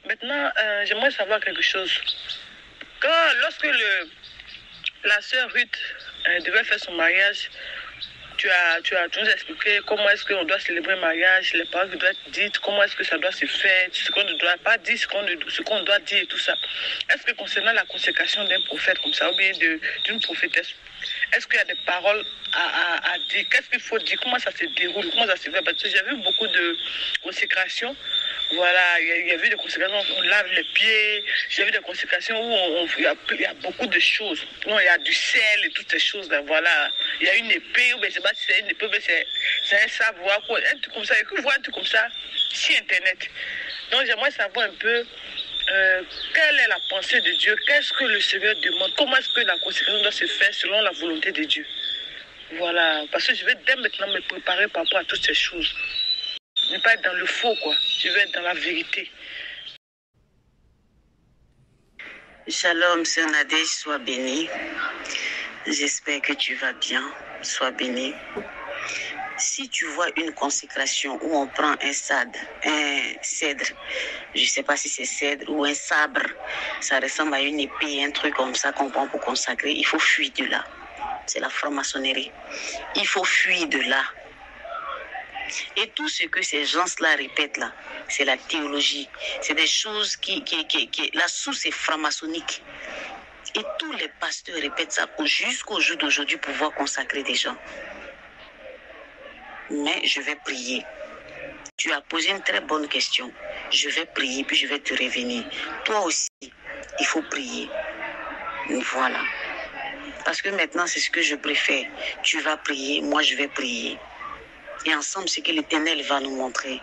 Maintenant, j'aimerais savoir quelque chose. Lorsque la sœur Ruth devait faire son mariage, tu nous as expliqué comment est-ce qu'on doit célébrer le mariage, les paroles qui doivent être dites, comment est-ce que ça doit se faire, ce qu'on ne doit pas dire, ce qu'on doit dire et tout ça. Est-ce que concernant la consécration d'un prophète comme ça, ou bien d'une prophétesse, est-ce qu'il y a des paroles à dire? Qu'est-ce qu'il faut dire? Comment ça se déroule? Comment ça se fait? Parce que j'ai vu beaucoup de consécrations. Voilà, il y a eu des consécrations où on lave les pieds. J'ai vu des consécrations où il y a beaucoup de choses. Où il y a du sel et toutes ces choses-là. Voilà, il y a une épée, ou bien je ne sais pas si c'est une épée, mais c'est un savoir, un truc comme ça. Et que je vois un truc comme ça sur Internet. Donc j'aimerais savoir un peu quelle est la pensée de Dieu, qu'est-ce que le Seigneur demande, comment est-ce que la consécration doit se faire selon la volonté de Dieu. Voilà, parce que je vais dès maintenant me préparer par rapport à toutes ces choses. Ne pas être dans le faux, quoi. Je veux être dans la vérité. Shalom, sœur Nadège, sois bénie. J'espère que tu vas bien. Sois bénie. Si tu vois une consécration où on prend un cèdre, je ne sais pas si c'est cèdre ou un sabre, ça ressemble à une épée, un truc comme ça qu'on prend pour consacrer, il faut fuir de là. C'est la franc-maçonnerie. Il faut fuir de là. Et tout ce que ces gens-là répètent là, c'est la théologie. C'est des choses la source est franc-maçonnique. Et tous les pasteurs répètent ça jusqu'au jour d'aujourd'hui pour pouvoir consacrer des gens. Mais je vais prier. Tu as posé une très bonne question. Je vais prier, puis je vais te revenir. Toi aussi, il faut prier. Voilà. Parce que maintenant, c'est ce que je préfère. Tu vas prier, moi je vais prier. Et ensemble, ce que l'Éternel va nous montrer,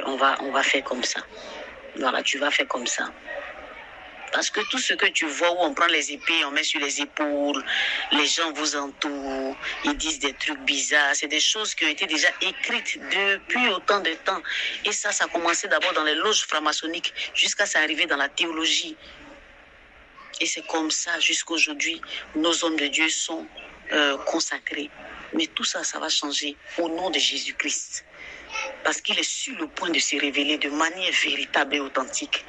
on va faire comme ça. Voilà, tu vas faire comme ça. Parce que tout ce que tu vois où on prend les épées, on met sur les épaules, les gens vous entourent, ils disent des trucs bizarres. C'est des choses qui ont été déjà écrites depuis autant de temps. Et ça a commencé d'abord dans les loges franc-maçonniques jusqu'à s'arriver dans la théologie. Et c'est comme ça jusqu'à aujourd'hui, nos hommes de Dieu sont consacrés. Mais tout ça, ça va changer au nom de Jésus-Christ. Parce qu'il est sur le point de se révéler de manière véritable et authentique.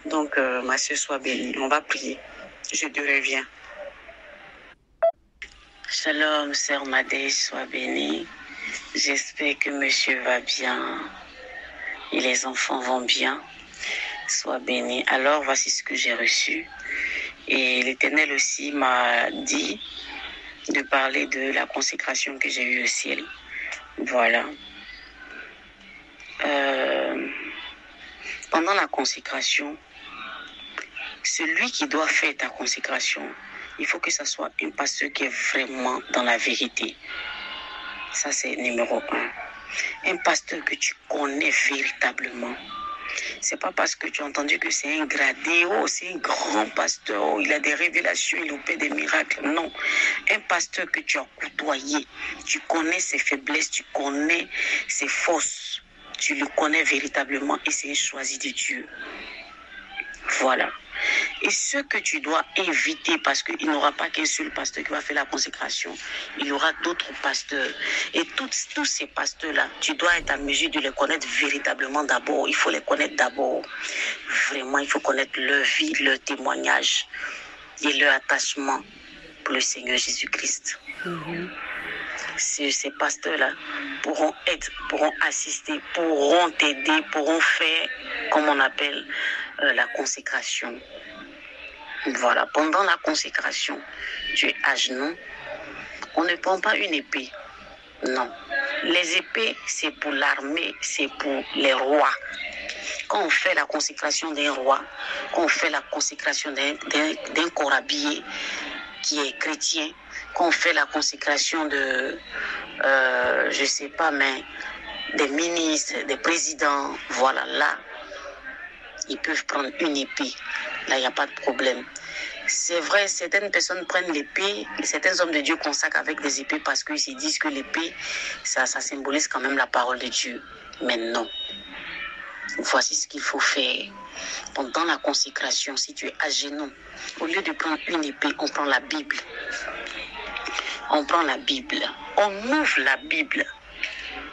Donc, ma soeur, sois bénie. On va prier. Je te reviens. Shalom, sœur Nadège, sois bénie. J'espère que monsieur va bien et les enfants vont bien. Sois bénie. Alors, voici ce que j'ai reçu. Et l'Éternel aussi m'a dit de parler de la consécration que j'ai eue au ciel. Voilà. Pendant la consécration, celui qui doit faire ta consécration, il faut que ce soit un pasteur qui est vraiment dans la vérité. Ça, c'est numéro 1. Un pasteur que tu connais véritablement. C'est pas parce que tu as entendu que c'est un gradé, c'est un grand pasteur, il a des révélations, il opère des miracles. Non. Un pasteur que tu as côtoyé, tu connais ses faiblesses, tu connais ses forces, tu le connais véritablement et c'est un choisi de Dieu. Voilà. Et ce que tu dois éviter, parce qu'il n'aura pas qu'un seul pasteur qui va faire la consécration, il y aura d'autres pasteurs. Et tous ces pasteurs-là, tu dois être en mesure de les connaître véritablement d'abord. Il faut les connaître d'abord. Vraiment, il faut connaître leur vie, leur témoignage et leur attachement pour le Seigneur Jésus-Christ. Ces pasteurs-là pourront assister, pourront t'aider, pourront faire, comme on appelle, la consécration. Voilà, pendant la consécration, tu es à genoux. On ne prend pas une épée. Non. Les épées, c'est pour l'armée, c'est pour les rois. Quand on fait la consécration d'un roi, quand on fait la consécration d'un corps habillé qui est chrétien, quand on fait la consécration de, je ne sais pas, mais des ministres, des présidents, voilà, là, ils peuvent prendre une épée. Là, il n'y a pas de problème. C'est vrai, certaines personnes prennent l'épée, certains hommes de Dieu consacrent avec des épées parce qu'ils se disent que l'épée, ça symbolise quand même la parole de Dieu. Mais non. Voici ce qu'il faut faire. Pendant la consécration, si tu es à genoux, au lieu de prendre une épée, on prend la Bible. On prend la Bible. On ouvre la Bible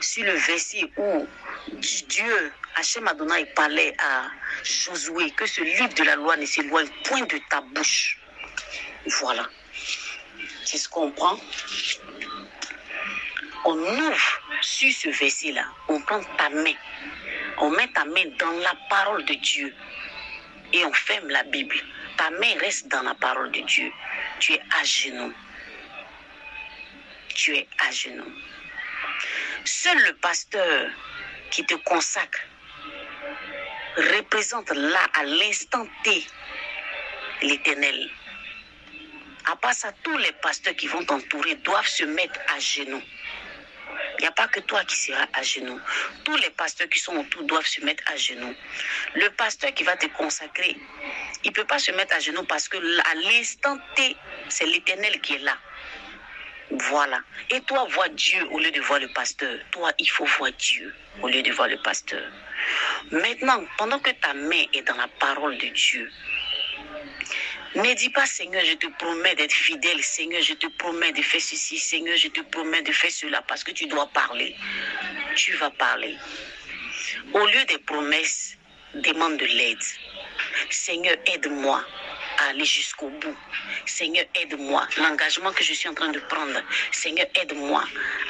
sur le verset où Dieu, Hachem Adonai parlait à Josué que ce livre de la loi ne s'éloigne point de ta bouche. Voilà. C'est ce qu'on prend. On ouvre sur ce verset-là. On prend ta main. On met ta main dans la parole de Dieu. Et on ferme la Bible. Ta main reste dans la parole de Dieu. Tu es à genoux. Tu es à genoux. Seul le pasteur qui te consacre représente là, à l'instant T, l'Éternel. À part ça, tous les pasteurs qui vont t'entourer doivent se mettre à genoux. Il n'y a pas que toi qui seras à genoux. Tous les pasteurs qui sont autour doivent se mettre à genoux. Le pasteur qui va te consacrer, il ne peut pas se mettre à genoux parce que à l'instant T, c'est l'Éternel qui est là. Voilà. Et toi, vois Dieu au lieu de voir le pasteur. Toi, il faut voir Dieu au lieu de voir le pasteur. Maintenant, pendant que ta main est dans la parole de Dieu, ne dis pas, Seigneur, je te promets d'être fidèle. Seigneur, je te promets de faire ceci. Seigneur, je te promets de faire cela parce que tu dois parler. Tu vas parler. Au lieu des promesses, demande de l'aide. Seigneur, aide-moi à aller jusqu'au bout. Seigneur, aide-moi. L'engagement que je suis en train de prendre. Seigneur, aide-moi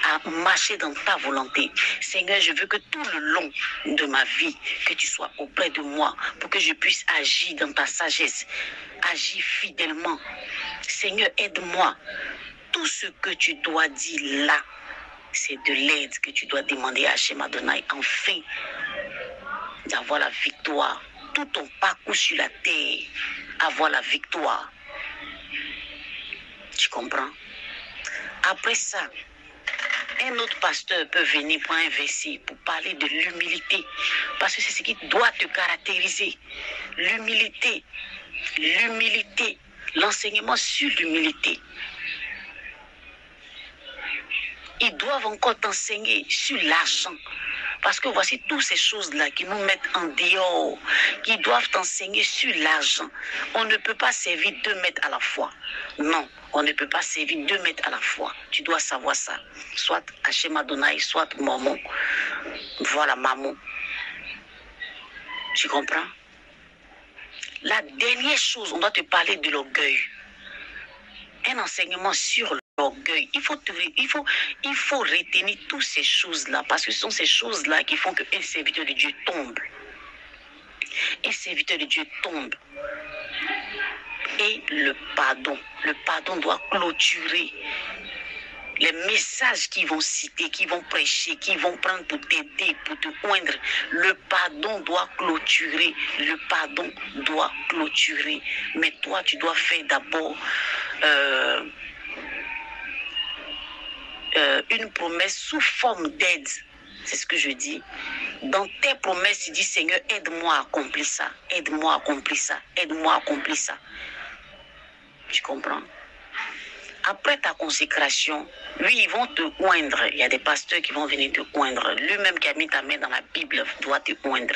à marcher dans ta volonté. Seigneur, je veux que tout le long de ma vie, que tu sois auprès de moi pour que je puisse agir dans ta sagesse. Agir fidèlement. Seigneur, aide-moi. Tout ce que tu dois dire là, c'est de l'aide que tu dois demander à Hachem Adonai, enfin d'avoir la victoire. Tout ton parcours sur la terre, avoir la victoire. Tu comprends? Après ça, un autre pasteur peut venir pour un verset pour parler de l'humilité. Parce que c'est ce qui doit te caractériser. L'humilité. L'humilité. L'enseignement sur l'humilité. Ils doivent encore t'enseigner sur l'argent. Parce que voici toutes ces choses-là qui nous mettent en dehors, qui doivent t'enseigner sur l'argent. On ne peut pas servir 2 maîtres à la fois. Non, on ne peut pas servir 2 maîtres à la fois. Tu dois savoir ça. Soit Hachem Adonai, soit Maman. Voilà, Maman. Tu comprends? La dernière chose, on doit te parler de l'orgueil. Un enseignement sur l'orgueil. Il faut retenir toutes ces choses-là parce que ce sont ces choses-là qui font qu'un serviteur de Dieu tombe. Un serviteur de Dieu tombe. Et le pardon doit clôturer les messages qu'ils vont citer, qu'ils vont prêcher, qu'ils vont prendre pour t'aider, pour te oindre. Le pardon doit clôturer. Le pardon doit clôturer. Mais toi, tu dois faire d'abord une promesse sous forme d'aide. C'est ce que je dis. Dans tes promesses, tu dis, Seigneur, aide-moi à accomplir ça. Aide-moi à accomplir ça. Aide-moi à accomplir ça. Tu comprends? Après ta consécration, oui, ils vont te oindre. Il y a des pasteurs qui vont venir te oindre. Lui-même qui a mis ta main dans la Bible doit te oindre.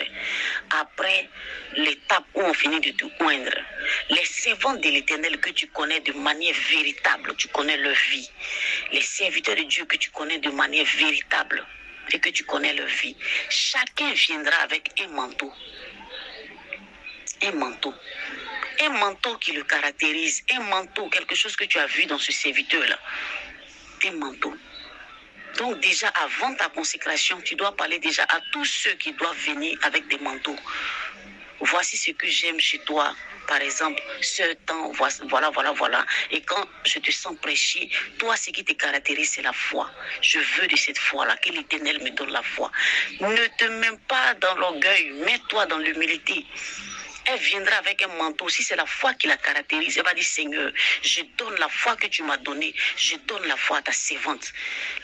Après l'étape où on finit de te oindre, les servants de l'Éternel que tu connais de manière véritable, tu connais leur vie. Les serviteurs de Dieu que tu connais de manière véritable et que tu connais leur vie. Chacun viendra avec un manteau. Un manteau. Un manteau qui le caractérise, un manteau, quelque chose que tu as vu dans ce serviteur-là. Un manteau. Donc déjà, avant ta consécration, tu dois parler déjà à tous ceux qui doivent venir avec des manteaux. Voici ce que j'aime chez toi. Par exemple, ce temps, voilà. Et quand je te sens prêcher, toi, ce qui te caractérise, c'est la foi. Je veux de cette foi-là, que l'Éternel me donne la foi. Ne te mets pas dans l'orgueil, mets-toi dans l'humilité. Elle viendra avec un manteau. Si c'est la foi qui la caractérise, elle va dire, Seigneur, je donne la foi que tu m'as donnée. Je donne la foi à ta servante.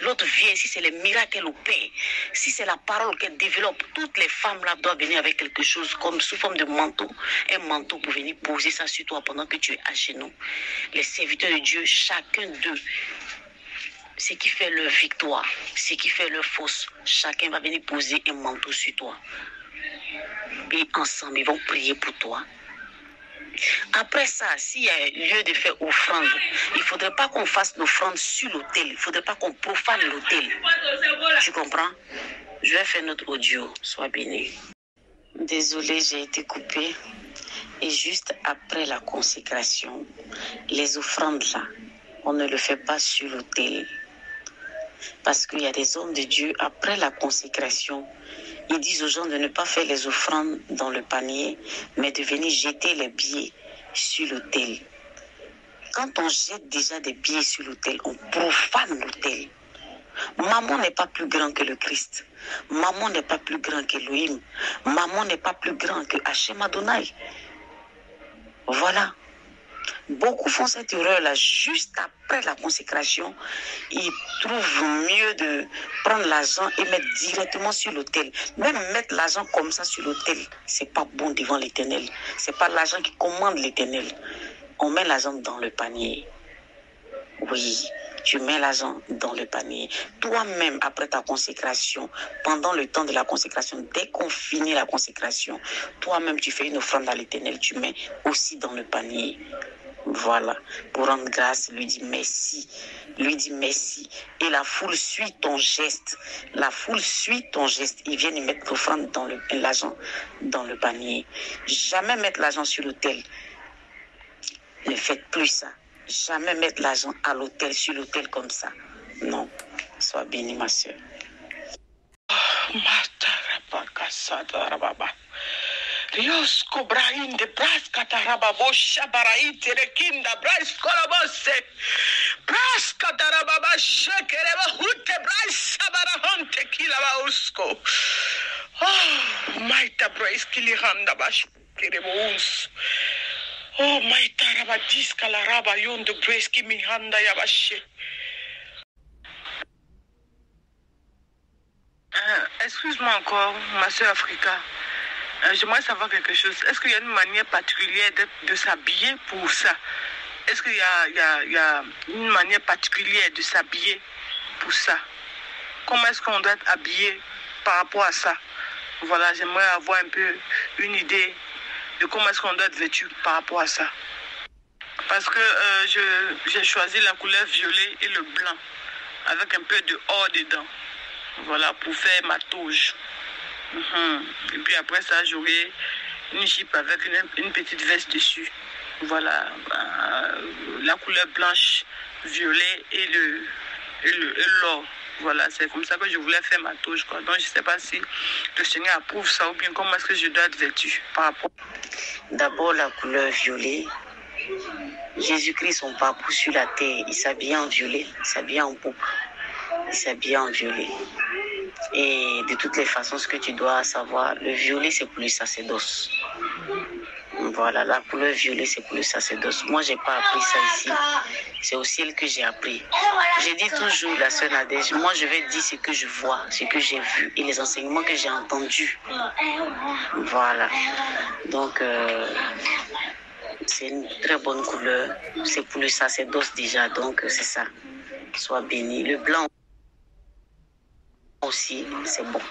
L'autre vient, si c'est les miracles qu'elle opère, si c'est la parole qu'elle développe, toutes les femmes-là doivent venir avec quelque chose comme sous forme de manteau. Un manteau pour venir poser ça sur toi pendant que tu es à genoux. Les serviteurs de Dieu, chacun d'eux, ce qui fait leur victoire, ce qui fait leur force, chacun va venir poser un manteau sur toi. Et ensemble, ils vont prier pour toi. Après ça, s'il y a lieu de faire offrande, il ne faudrait pas qu'on fasse l'offrande sur l'autel. Il ne faudrait pas qu'on profane l'autel. Tu comprends? Je vais faire notre audio. Sois béni. Désolée, j'ai été coupée. Et juste après la consécration, les offrandes là, on ne le fait pas sur l'autel. Parce qu'il y a des hommes de Dieu, après la consécration, ils disent aux gens de ne pas faire les offrandes dans le panier, mais de venir jeter les billets sur l'autel. Quand on jette déjà des billets sur l'autel, on profane l'autel. Maman n'est pas plus grand que le Christ. Maman n'est pas plus grand qu'Elohim. Maman n'est pas plus grand que Hachem Adonai. Voilà. Beaucoup font cette erreur-là juste après la consécration. Ils trouvent mieux de prendre l'argent et mettre directement sur l'autel. Même mettre l'argent comme ça sur l'autel, c'est pas bon devant l'Éternel. C'est pas l'argent qui commande l'Éternel. On met l'argent dans le panier. Oui, tu mets l'argent dans le panier. Toi-même, après ta consécration, pendant le temps de la consécration, dès qu'on finit la consécration, toi-même, tu fais une offrande à l'Éternel. Tu mets aussi dans le panier. Voilà, pour rendre grâce, lui dit merci. Lui dit merci. Et la foule suit ton geste. La foule suit ton geste. Ils viennent y mettre l'offrande dans l'argent dans le panier. Jamais mettre l'argent sur l'autel. Ne faites plus ça. Jamais mettre l'argent à l'autel, sur l'autel comme ça. Non. Sois bénie, ma soeur. Dios cobrain de bras catarababo shabaraite rekinda bras colobose bras catarababa shekereba hutte bras sabarahonte kilaba usko. Oh, maita bras kilihanda bash keremos. Oh, maita rabadis kalaraba yon de bras kimihanda yabashe. Excuse-moi encore, ma soeur Africa. J'aimerais savoir quelque chose. Est-ce qu'il y a une manière particulière de s'habiller pour ça? Est-ce qu'il y a une manière particulière de s'habiller pour ça? Comment est-ce qu'on doit être habillé par rapport à ça? Voilà, j'aimerais avoir un peu une idée de comment est-ce qu'on doit être vêtu par rapport à ça. Parce que j'ai choisi la couleur violet et le blanc avec un peu de or dedans. Voilà, pour faire ma toge. Et puis après ça, j'aurai une jupe avec une petite veste dessus. Voilà, la couleur blanche, violet et l'or. Voilà, c'est comme ça que je voulais faire ma toge, quoi. Donc je ne sais pas si le Seigneur approuve ça ou bien comment est-ce que je dois être vêtue par rapport. D'abord la couleur violet. Jésus-Christ, son parcours sur la terre, il s'habillait en violet, il s'habillait en pourpre, il s'habillait en violet. Et de toutes les façons, ce que tu dois savoir, le violet, c'est pour le sacerdoce. Voilà, la couleur violet, c'est pour le sacerdoce. Moi, je n'ai pas appris ça ici. C'est au ciel que j'ai appris. J'ai dit toujours, la sœur Nadège, moi, je vais dire ce que je vois, ce que j'ai vu et les enseignements que j'ai entendus. Voilà. Donc, c'est une très bonne couleur. C'est pour le sacerdoce déjà, donc c'est ça. Sois béni. Le blanc aussi, c'est bon.